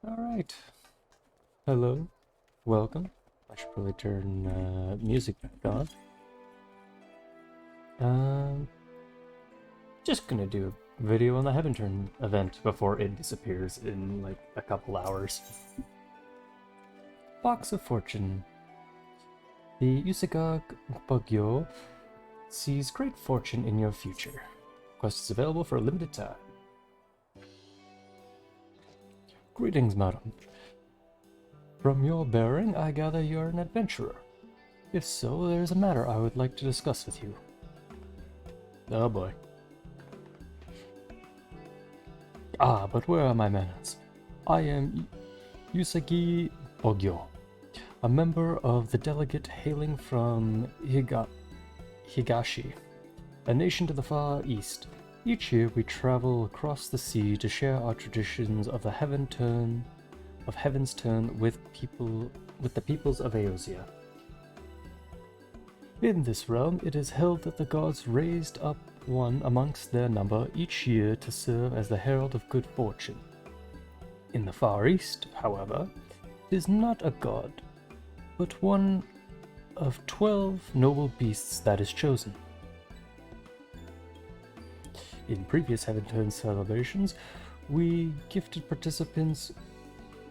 Alright. Hello. Welcome. I should probably turn music back on. Um, just gonna do a video on the Heavensturn event before it disappears in like a couple hours. Box of Fortune. The Usagog Bugyo sees great fortune in your future. Quest is available for a limited time. Greetings, madam. From your bearing, I gather you're an adventurer. If so, there's a matter I would like to discuss with you. Oh boy. But where are my manners? I am Usagi Bogyo, a member of the delegate hailing from Higashi, a nation to the far east. Each year we travel across the sea to share our traditions of the Heavensturn with the peoples of Eosia. In this realm, it is held that the gods raised up one amongst their number each year to serve as the herald of good fortune. In the Far East, however, it is not a god, but one of 12 noble beasts that is chosen. In previous Heavensturn celebrations, we gifted participants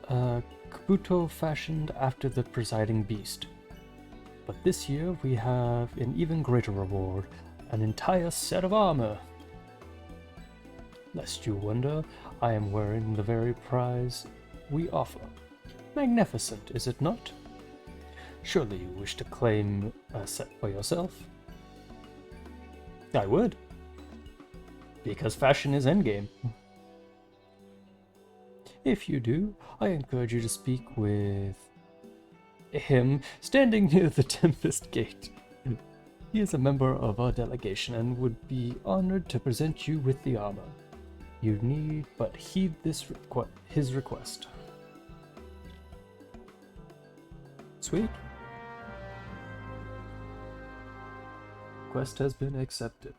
a kabuto fashioned after the presiding beast. But this year we have an even greater reward, an entire set of armor. Lest you wonder, I am wearing the very prize we offer. Magnificent, is it not? Surely you wish to claim a set for yourself? I would. Because fashion is endgame. If you do, I encourage you to speak with him standing near the Tempest Gate. He is a member of our delegation and would be honored to present you with the armor. You need but heed his request. Sweet. Quest has been accepted.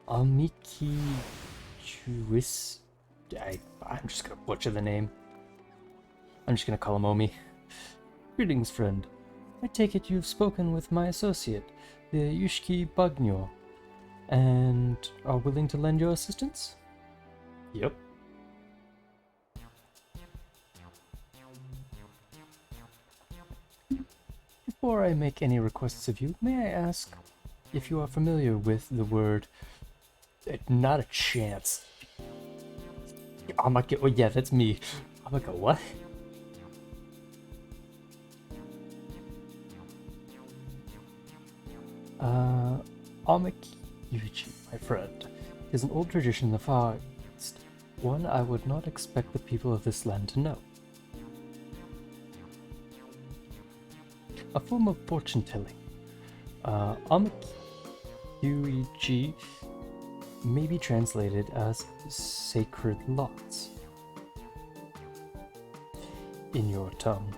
Amiki Chuis. I'm just gonna butcher the name. I'm just gonna call him Omi. Greetings, friend. I take it you've spoken with my associate, the Yushiki Bagnyo, and are willing to lend your assistance? Yep. Before I make any requests of you, may I ask if you are familiar with the word not a chance. I'm not get. Oh yeah, that's me. I'm gonna go what? Amakyuchi, my friend, is an old tradition in the Far East, one I would not expect the people of this land to know. A form of fortune telling. Amakyuchi may be translated as sacred lots in your tongue.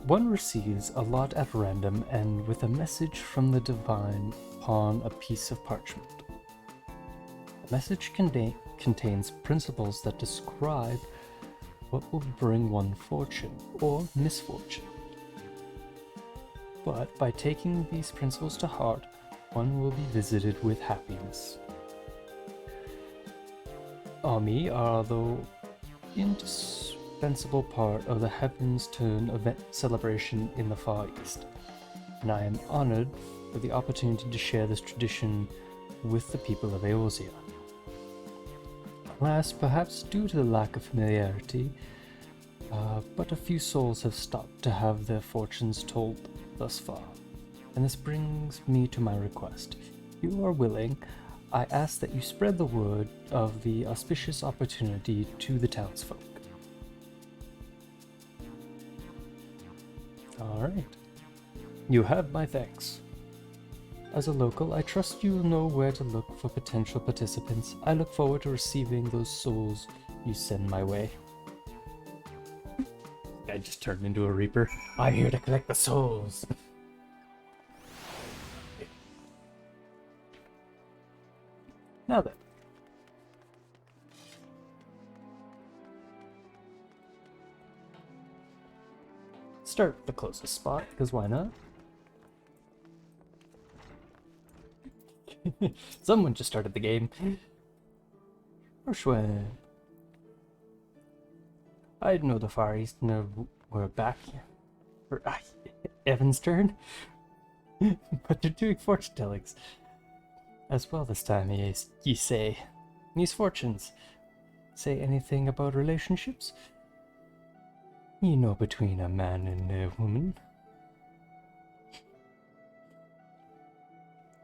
One receives a lot at random and with a message from the divine upon a piece of parchment. The message contains principles that describe what will bring one fortune or misfortune. But by taking these principles to heart, one will be visited with happiness. Ami are the indispensable part of the Heavensturn event celebration in the Far East, and I am honored for the opportunity to share this tradition with the people of Eosia. Alas, perhaps due to the lack of familiarity, but a few souls have stopped to have their fortunes told thus far, and this brings me to my request. If you are willing, I ask that you spread the word of the auspicious opportunity to the townsfolk. Alright. You have my thanks. As a local, I trust you will know where to look for potential participants. I look forward to receiving those souls you send my way. I just turned into a reaper. I'm here to collect the souls. Now then. Start with the closest spot, because why not? Someone just started the game. Orshwe. I know the Far East were back for Heavensturn, but they're doing fortune tellings as well this time, ye say. These fortunes say anything about relationships? You know, between a man and a woman.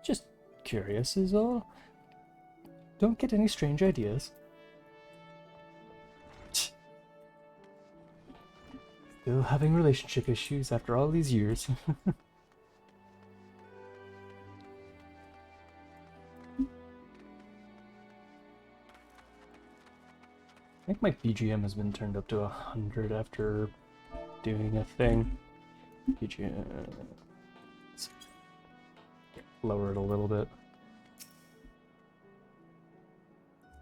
Just curious is all. Don't get any strange ideas. Still having relationship issues after all these years. I think my BGM has been turned up to 100 after doing a thing. BGM. Let's lower it a little bit.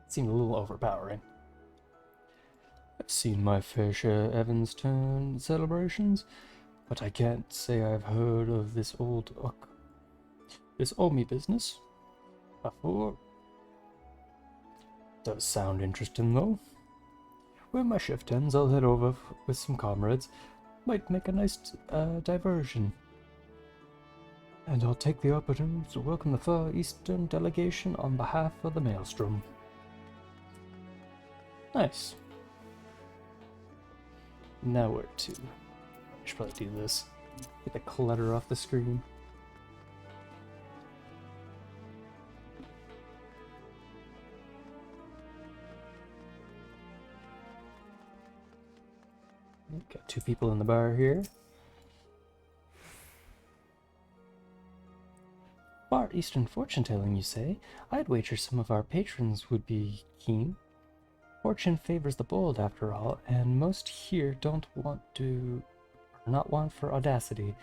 It seemed a little overpowering. I've seen my fair share of Heavensturn celebrations, but I can't say I've heard of this Omi business before. Does sound interesting though. When my shift ends, I'll head over with some comrades. Might make a nice diversion. And I'll take the opportunity to welcome the Far Eastern delegation on behalf of the Maelstrom. Nice. Now where to? I should probably do this. Get the clutter off the screen. Got 2 people in the bar here. Far Eastern fortune telling, you say? I'd wager some of our patrons would be keen. Fortune favors the bold, after all, and most here don't want to, or not want for audacity.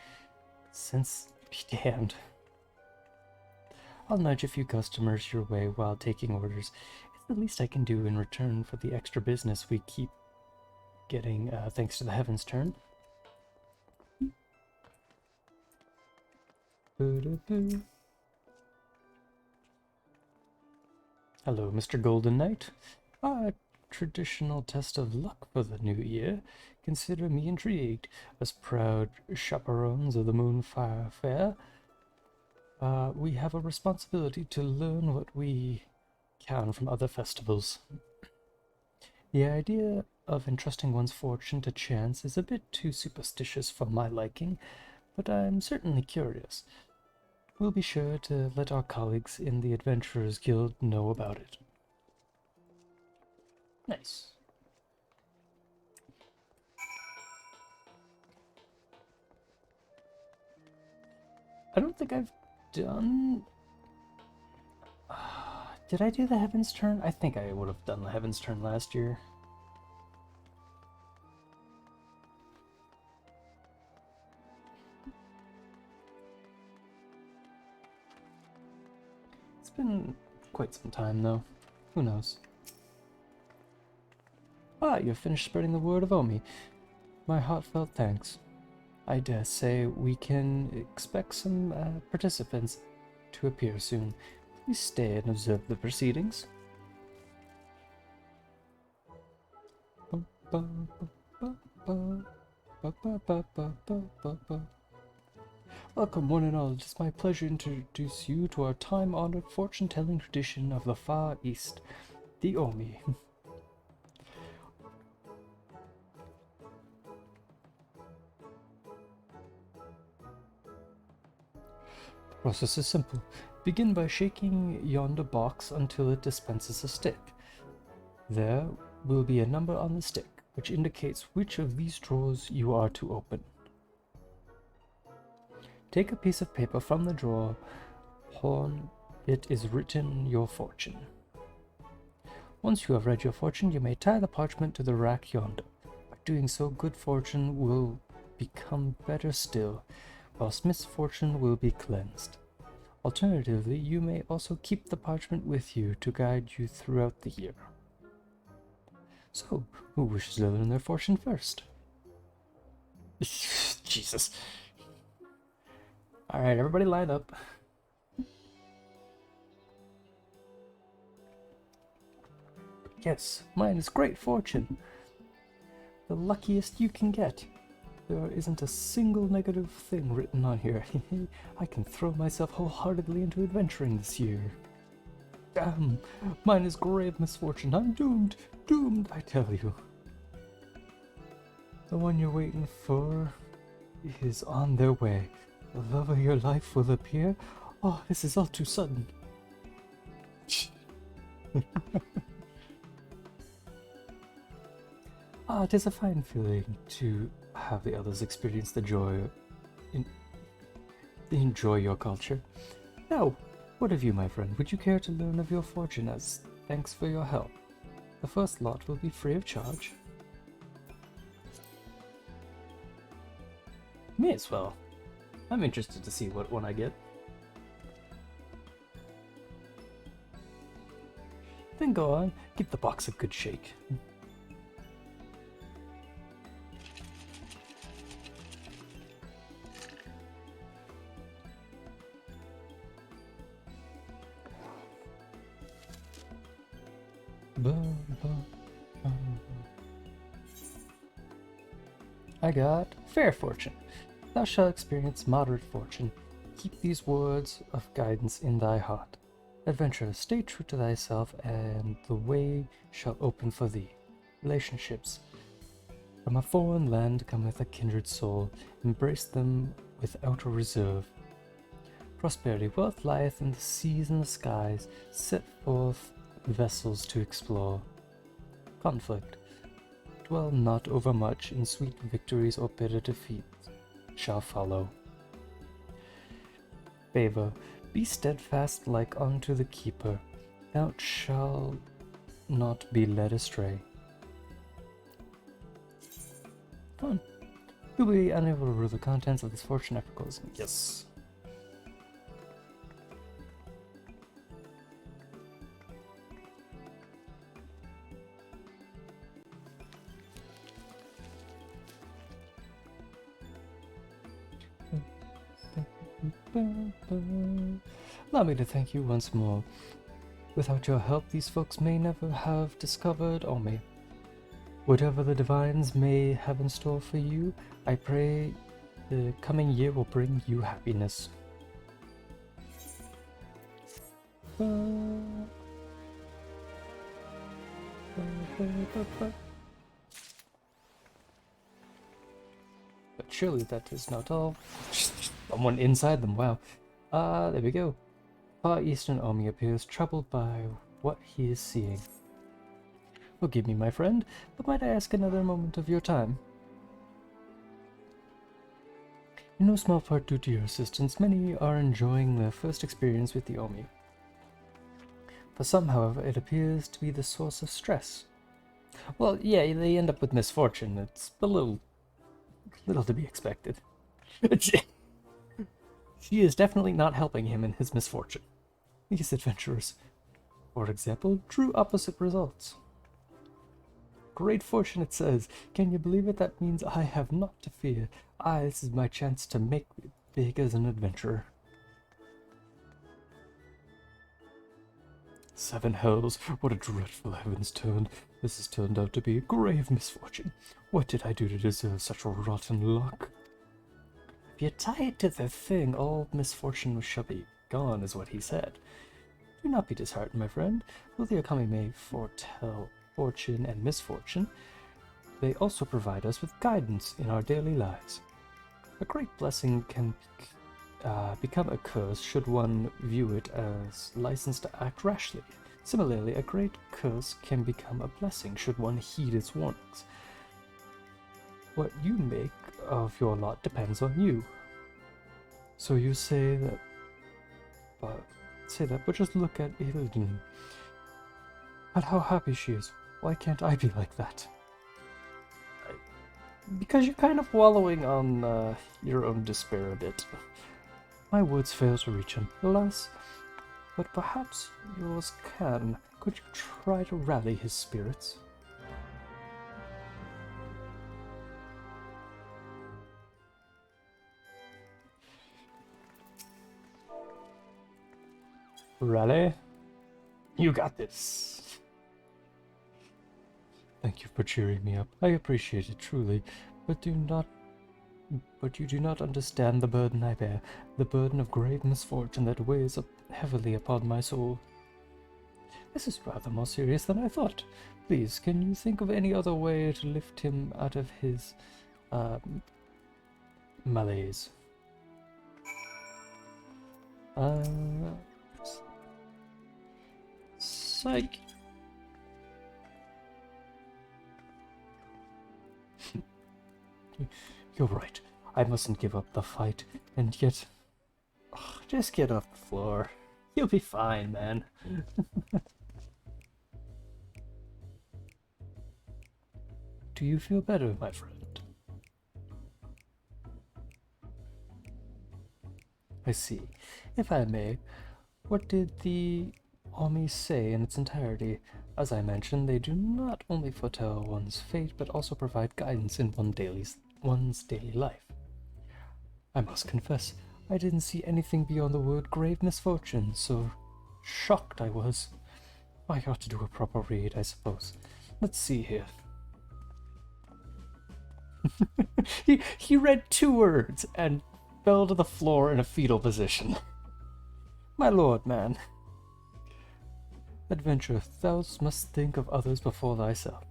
Since be damned. I'll nudge a few customers your way while taking orders. It's the least I can do in return for the extra business we keep getting thanks to the Heavensturn. Hello, Mr. Golden Knight. A traditional test of luck for the new year. Consider me intrigued. As proud chaperones of the Moonfire Fair, we have a responsibility to learn what we can from other festivals. The idea of entrusting one's fortune to chance is a bit too superstitious for my liking, but I'm certainly curious. We'll be sure to let our colleagues in the Adventurers Guild know about it. Nice. I don't think I've done... did I do the Heavensturn? I think I would have done the Heavensturn last year. It's been quite some time, though. Who knows? Ah, you've finished spreading the word of Omi. My heartfelt thanks. I dare say we can expect some participants to appear soon. Please stay and observe the proceedings. Welcome, one and all. It is my pleasure to introduce you to our time-honored fortune-telling tradition of the Far East, the Omi. The process is simple. Begin by shaking yonder box until it dispenses a stick. There will be a number on the stick, which indicates which of these drawers you are to open. Take a piece of paper from the drawer. On it is written your fortune. Once you have read your fortune, you may tie the parchment to the rack yonder. By doing so, good fortune will become better still, whilst misfortune will be cleansed. Alternatively, you may also keep the parchment with you to guide you throughout the year. So, who wishes to learn their fortune first? Jesus. Alright, everybody line up. Yes, mine is great fortune. The luckiest you can get. There isn't a single negative thing written on here. I can throw myself wholeheartedly into adventuring this year. Damn, mine is grave misfortune. I'm doomed, doomed, I tell you. The one you're waiting for is on their way. The love of your life will appear. Oh, this is all too sudden. It is a fine feeling to have the others experience the joy, enjoy your culture. Now, what of you, my friend? Would you care to learn of your fortune as thanks for your help? The first lot will be free of charge. May as well. I'm interested to see what one I get. Then go on, give the box a good shake. I got fair fortune. Thou shalt experience moderate fortune. Keep these words of guidance in thy heart. Adventurer, stay true to thyself, and the way shall open for thee. Relationships. From a foreign land cometh a kindred soul. Embrace them without a reserve. Prosperity. Wealth lieth in the seas and the skies. Set forth vessels to explore. Conflict. Dwell not overmuch in sweet victories, or bitter defeats shall follow. Favor. Be steadfast like unto the keeper. Thou shalt not be led astray. Fun. You'll be unable to rule the contents of this fortune after closing. Yes. Allow me to thank you once more. Without your help, these folks may never have discovered Omi. Whatever the divines may have in store for you, I pray the coming year will bring you happiness. But surely that is not all. Someone inside them, wow. There we go. Far Eastern Omi appears troubled by what he is seeing. Forgive me, my friend, but might I ask another moment of your time? In no small part due to your assistance, many are enjoying their first experience with the Omi. For some, however, it appears to be the source of stress. Well, yeah, they end up with misfortune. It's a little to be expected. She is definitely not helping him in his misfortune. These adventurers, for example, drew opposite results. Great fortune, it says. Can you believe it? That means I have naught to fear. This is my chance to make it big as an adventurer. 7 hells, what a dreadful Heavensturn. This has turned out to be a grave misfortune. What did I do to deserve such rotten luck? If you tie it to the thing, all misfortune shall be gone, is what he said. Do not be disheartened, my friend. Though the Okami may foretell fortune and misfortune, they also provide us with guidance in our daily lives. A great blessing can become a curse should one view it as license to act rashly. Similarly, a great curse can become a blessing should one heed its warnings. What you make of your lot depends on you. So you say that, but just look at Illidan. At how happy she is. Why can't I be like that? Because you're kind of wallowing on your own despair a bit. My words fail to reach him, alas, but perhaps yours can. Could you try to rally his spirits? Rally? You got this. Thank you for cheering me up. I appreciate it truly, but you do not understand the burden I bear, the burden of grave misfortune that weighs up heavily upon my soul. This is rather more serious than I thought. Please, can you think of any other way to lift him out of his malaise? Psych. You're right. I mustn't give up the fight, and yet... Oh, just get off the floor. You'll be fine, man. Do you feel better, my friend? I see. If I may, what did the army say in its entirety? As I mentioned, they do not only foretell one's fate, but also provide guidance in one's daily life. I must confess, I didn't see anything beyond the word grave misfortune, so shocked I was. I ought to do a proper read, I suppose. Let's see here. he read 2 words and fell to the floor in a fetal position. My lord, man. Adventure, thou must think of others before thyself.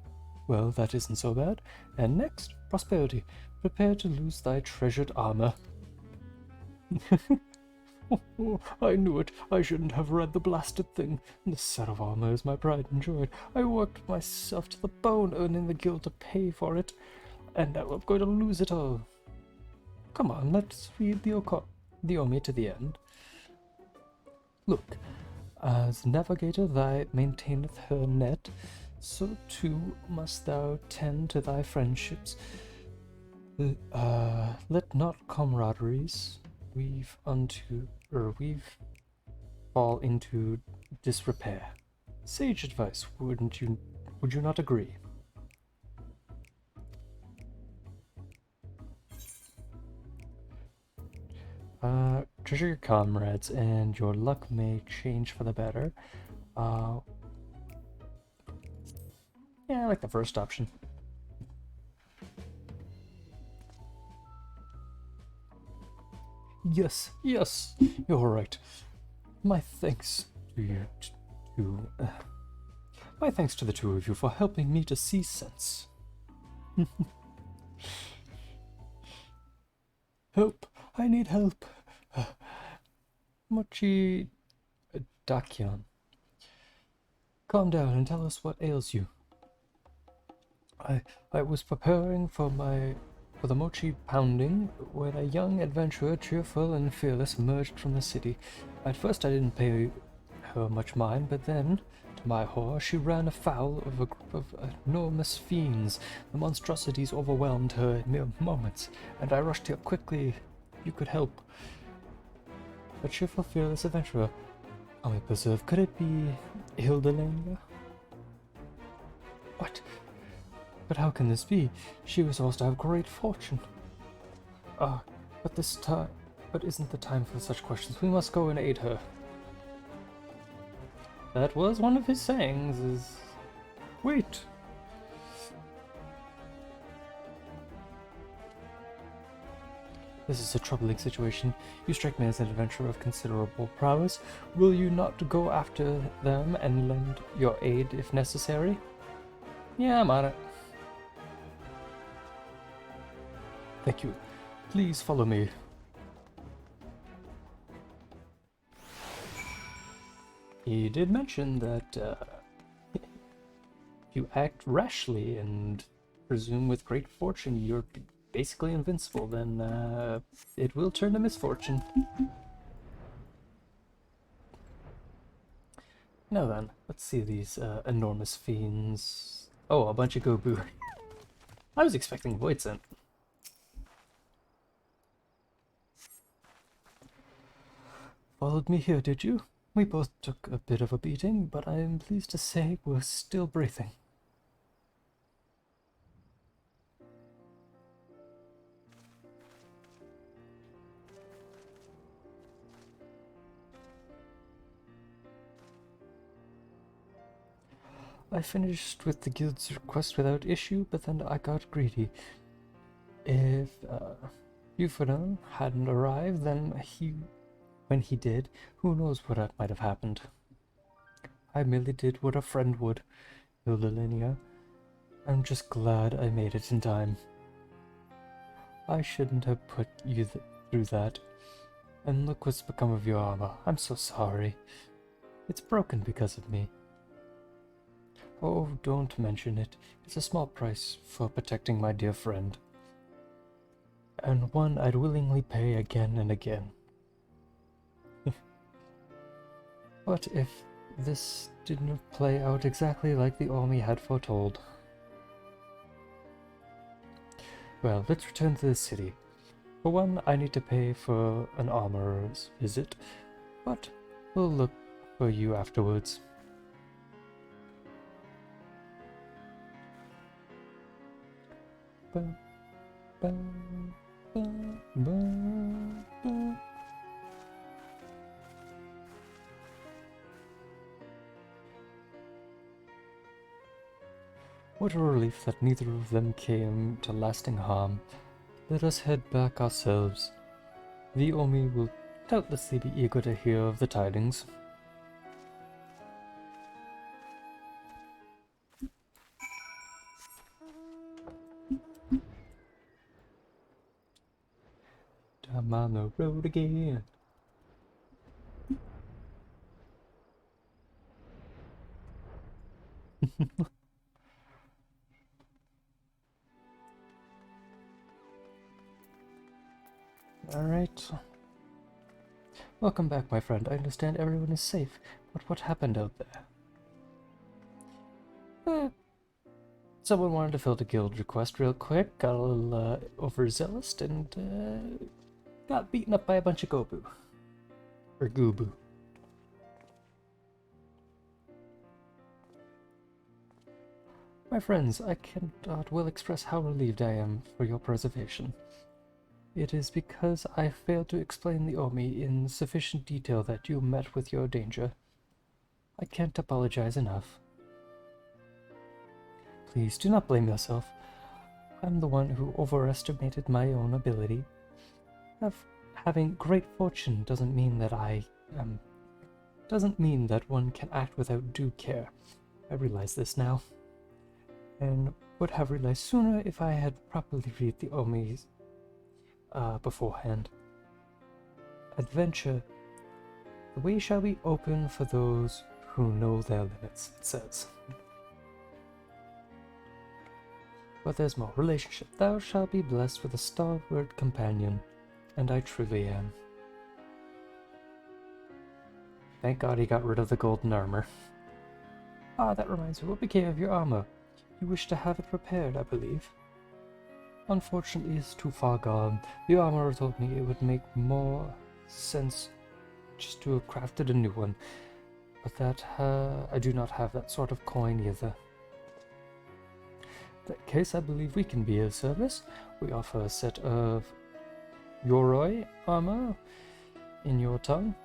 Well, that isn't so bad. And next, prosperity. Prepare to lose thy treasured armor. Oh, I knew it. I shouldn't have read the blasted thing. This set of armor is my pride and joy. I worked myself to the bone earning the guild to pay for it, and now I'm going to lose it all. Come on, let's read the Omi to the end. Look, as navigator thy maintaineth her net, so too must thou tend to thy friendships. Let not camaraderies weave fall into disrepair. Sage advice, would you not agree? Treasure your comrades, and your luck may change for the better. Yeah, I like the first option. Yes, you're right. My thanks to you, my thanks to the 2 of you for helping me to see sense. Help! I need help. Mochi Dakion. Calm down and tell us what ails you. I was preparing for the mochi pounding when a young adventurer, cheerful and fearless, emerged from the city. At first I didn't pay her much mind, but then, to my horror, she ran afoul of a group of enormous fiends. The monstrosities overwhelmed her in mere moments, and I rushed here quickly. You could help. A cheerful, fearless adventurer. Oh, may preserve. Could it be Hildelinga? What? But how can this be? She was supposed to have great fortune. But isn't the time for such questions? We must go and aid her. That was one of his sayings, wait. This is a troubling situation. You strike me as an adventurer of considerable prowess. Will you not go after them and lend your aid if necessary? Yeah, I'm on it. Thank you. Please follow me. He did mention that if you act rashly and presume with great fortune you're basically invincible, then it will turn to misfortune. Now then, let's see these enormous fiends. Oh, a bunch of Gobu. I was expecting Voidsent. followed me here, did you? We both took a bit of a beating, but I am pleased to say we're still breathing. I finished with the guild's request without issue, but then I got greedy. If Euphonon hadn't arrived, then when he did, who knows what might have happened. I merely did what a friend would, Hilda. I'm just glad I made it in time. I shouldn't have put you through that. And look what's become of your armor. I'm so sorry. It's broken because of me. Oh, don't mention it. It's a small price for protecting my dear friend. And one I'd willingly pay again and again. What if this didn't play out exactly like the Omi had foretold? Well, let's return to the city. For one, I need to pay for an armorer's visit, but we'll look for you afterwards. Ba, ba, ba, ba, ba. What a relief that neither of them came to lasting harm. Let us head back ourselves. The Omi will doubtlessly be eager to hear of the tidings. I'm on the road again. Alright. Welcome back, my friend. I understand everyone is safe, but what happened out there? Someone wanted to fill the guild request real quick, got a little overzealous, and got beaten up by a bunch of Gobu. Or Goobu. My friends, I cannot well express how relieved I am for your preservation. It is because I failed to explain the Omi in sufficient detail that you met with your danger. I can't apologize enough. Please do not blame yourself. I'm the one who overestimated my own ability. Having great fortune doesn't mean that one can act without due care. I realize this now, and would have realized sooner if I had properly read the Omi's beforehand. Adventure. The way shall be open for those who know their limits, it says. But there's more. Relationship. Thou shalt be blessed with a stalwart companion, and I truly am. Thank God he got rid of the golden armor. Ah, that reminds me, what became of your armor? You wish to have it repaired, I believe. Unfortunately, it's too far gone. The armorer told me it would make more sense just to have crafted a new one, but that I do not have that sort of coin either. In that case, I believe we can be of service. We offer a set of Yoroi armor in your tongue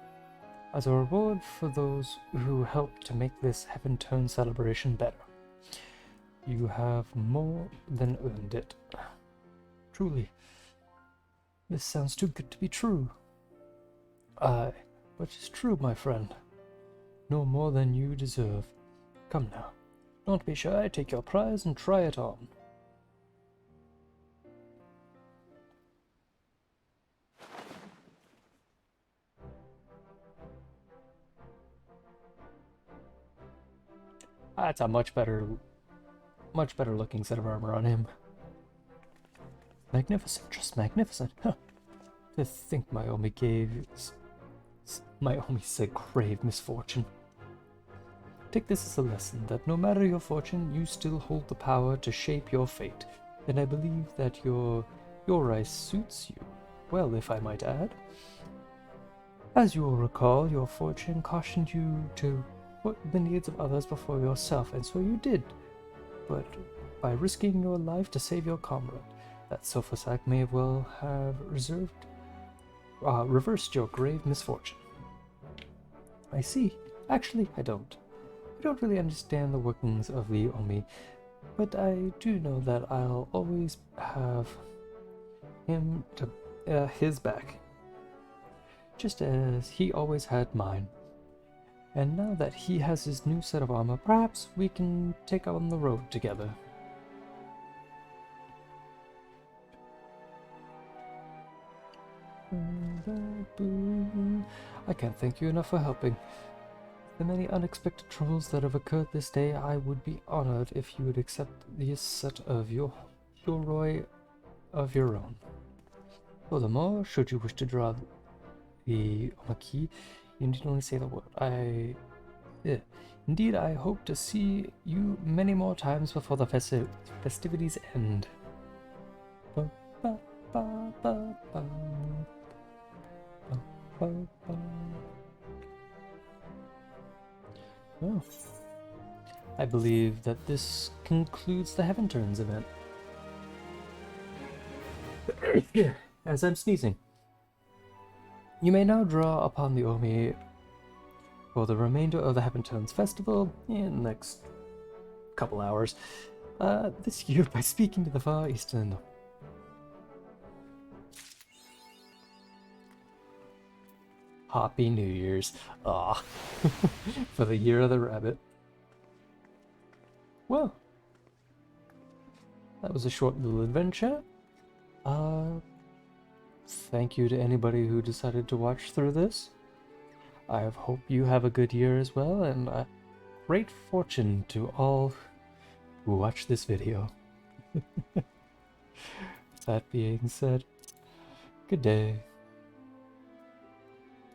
as a reward for those who helped to make this Heavensturn celebration better. You have more than earned it. Truly, this sounds too good to be true. Aye, but it's true, my friend. No more than you deserve. Come now, don't be shy, take your prize and try it on. That's a much better looking set of armor on him. Magnificent, just magnificent. Huh. To think my Omi said grave misfortune. Take this as a lesson that no matter your fortune, you still hold the power to shape your fate. And I believe that your rice suits you well, if I might add. As you will recall, your fortune cautioned you to put the needs of others before yourself, and so you did. But by risking your life to save your comrade, that self-attack may well have reversed your grave misfortune. I see. Actually, I don't. I don't really understand the workings of the Omi, but I do know that I'll always have him to his back, just as he always had mine. And now that he has his new set of armor, perhaps we can take on the road together. I can't thank you enough for helping. The many unexpected troubles that have occurred this day, I would be honored if you would accept this set of your Yoroi of your own. Furthermore, should you wish to draw the Omaki, you need only say the word. Indeed, I hope to see you many more times before the festivities end. Ba, ba, ba, ba, ba. Ba, ba, ba. Well, I believe that this concludes the Heavensturn event. As I'm sneezing. You may now draw upon the Omi for the remainder of the Heavensturn festival in the next couple hours this year by speaking to the Far Eastern. Happy New Year's. Ah, for the year of the rabbit. Well, that was a short little adventure. Thank you to anybody who decided to watch through this. I hope you have a good year as well, and great fortune to all who watch this video. That being said, good day.